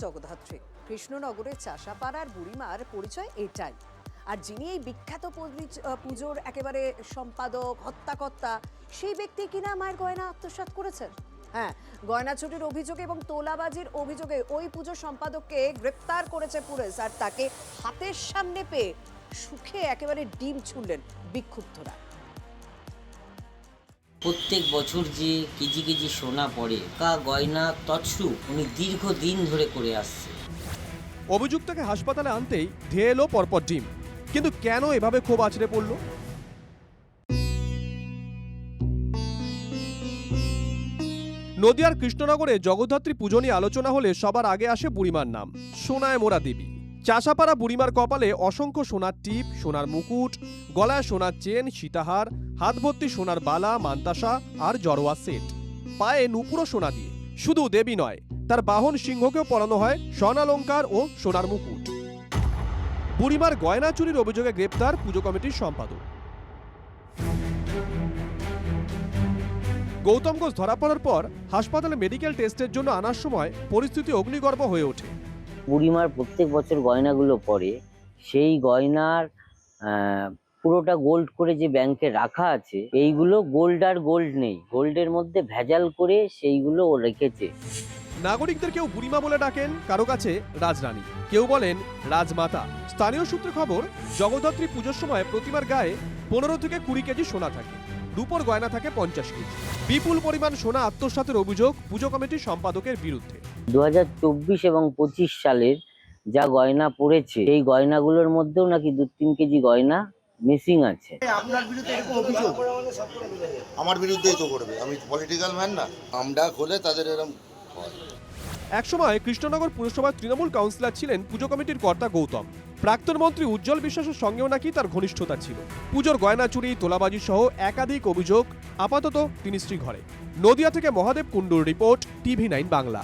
জগদ্ধাত্রী। কৃষ্ণনগরের চাষাপাড়ার বুড়িমার পরিচয় এটাই। আর যিনি এই বিখ্যাত পুজোর একেবারে সম্পাদক, হত্যাকর্তা, সেই ব্যক্তি কিনা মায়ের গয়না আত্মসাৎ করেছেন। হ্যাঁ, গয়না চুরির অভিযোগে এবং তোলাবাজির অভিযোগে ওই পুজোর সম্পাদককে গ্রেপ্তার করেছে পুলিশ। আর তাকে হাতের সামনে পেয়ে সুখে একেবারে ডিম ছুড়লেন বিক্ষুব্ধরা। প্রত্যেক বছর যে কেজি কেজি সোনা পড়ে, কা গয়না তছরূপ উনি দীর্ঘদিন ধরে করে আসছে। অভিযুক্তকে হাসপাতালে আনতেই ধেয়ে এলো পরপর ডিম। কিন্তু কেন এভাবে ক্ষোভ আছড়ে পড়ল? নদিয়ার কৃষ্ণনগরে জগদ্ধাত্রী পুজো নিয়ে আলোচনা হলে সবার আগে আসে বুড়িমার নাম, সোনায় মোড়া দেবী। চাষাপাড়া বুড়িমার কপালে অসংখ্য সোনার টিপ, সোনার মুকুট, গলায় সোনার চেন, সীতাহার, হাত ভর্তি সোনার বালা, মান্তাসা আর জড়োয়া সেট, পায়ে নুপুরো সোনা দিয়ে। শুধু দেবী নয়, তার বাহন সিংহকেও পরানো হয় স্বর্ণালঙ্কার ও সোনার মুকুট। বুড়িমার গয়না চুরির অভিযোগে গ্রেপ্তার পুজো কমিটির সম্পাদক। গৌতম ঘোষ ধরা পড়ার পর হাসপাতালে মেডিকেল টেস্টের জন্য আনার সময় পরিস্থিতি অগ্নিগর্ভ হয়ে ওঠে। বুড়িমার প্রত্যেক বছর গয়নাগুলো পড়ে, সেই গয়নার পুরোটা গোল্ড করে যে ব্যাংকে রাখা আছে, এইগুলো গোল্ড আর গোল্ড নেই, গোল্ডের মধ্যে ভেজাল করে সেইগুলো ও রেখেছে। নাগরিকদের কেউ বুড়িমা বলে ডাকেন, কারো কাছে রাজরানী, কেউ বলেন রাজমাতা। স্থানীয় সূত্রে খবর, জগদ্ধাত্রী পুজোর সময় প্রতিমার গায়ে 15 থেকে 20 কেজি সোনা থাকে, রূপোর গয়না থাকে 50 কেজি। বিপুল পরিমাণ সোনা আত্মসাতের অভিযোগ পুজো কমিটির সম্পাদকের বিরুদ্ধে। 2024 এবং 25 সালের যা গয়না পড়েছে, এই গয়নাগুলোর মধ্যেও নাকি 2-3 কেজি গয়না মিসিং আছে। আপনার বিরুদ্ধে এরকম অভিযোগ? আমার বিরুদ্ধেই তো করবে, আমি পলিটিক্যাল ম্যান না। আমরা খোলে তাদের এরকম হয়। একসময় কৃষ্ণনগর পুরসভার তৃণমূল কাউন্সিলর ছিলেন পুজো কমিটির কর্তা গৌতম। প্রাক্তন মন্ত্রী উজ্জ্বল বিশ্বাসের সঙ্গেও নাকি তার ঘনিষ্ঠতা ছিল। পুজোর গয়না চুরি, তোলাবাজি সহ একাধিক অভিযোগ। আপাতত তিনি শ্রীঘরে। নদিয়া থেকে মহাদেব কুণ্ডুর রিপোর্ট, TV9 বাংলা।